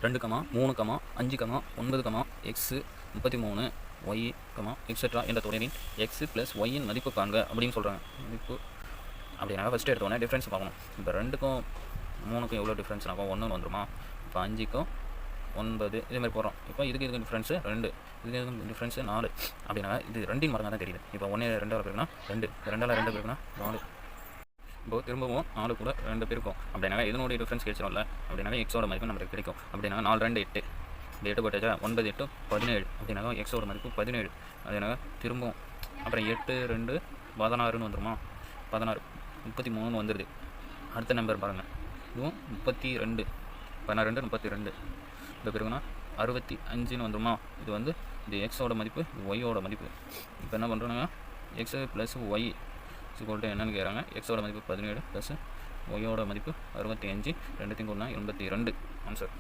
2, 3, 5, 9, x 33 Y etcetera என்ற தொடரின் x plus ஒய்யின் மதிப்பு காண்க அப்படின்னு சொல்கிறாங்க. மதிப்பு அப்படின்னா ஃபஸ்ட்டு எடுத்தோடனே டிஃப்ரென்ஸ் பார்க்கணும். இப்போ 2க்கும் 3க்கும் எவ்வளோ டிஃப்ரென்ஸ்னாக்கும் 1 வந்துருமா? இப்போ 5க்கும் 9 இதேமாதிரி போடுறோம். இப்போ இதுக்கு டிஃப்ரென்ஸு 2, இதுக்கு டிஃப்ரென்ஸு 4 அப்படின்னா இது 2 மடங்காக தான் தெரியுது. இப்போ 1 2 இருக்குன்னா 2, 2 2 இருக்குன்னா 4. இப்போது திரும்பவும் 4 கூட 2 பேருக்கும் அப்படின்னா இதனுடைய டிஃப்ரென்ஸ் கிடைச்சிடும்ல. அப்படின்னா எக்ஸோட மதிப்பு நமக்கு கிடைக்கும். அப்படின்னா 4 2 8, இந்த 8 போட்டாச்சா 9 8 17 அப்படின்னா எக்ஸோட மதிப்பு 17. அப்படின்னா திரும்பவும் அப்புறம் 8 2 16ன்னு வந்துருமா? 16 33ன்னு வந்துடுது. அடுத்த நம்பர் பாருங்கள், இதுவும் 32 12 32 இப்போ பிறகுனா 65ன்னு வந்துருமா? இது வந்து இது எக்ஸோட மதிப்பு, இது ஒய்யோட மதிப்பு. இப்போ என்ன பண்ணுறோன்னா எக்ஸ் ப்ளஸ் ஒய் என்னென்னு கேட்குறாங்க. எக்ஸோட மதிப்பு 17 ப்ளஸ் ஒய்யோட மதிப்பு 65, 2 கூட்டினா 82 ஆன்சர்.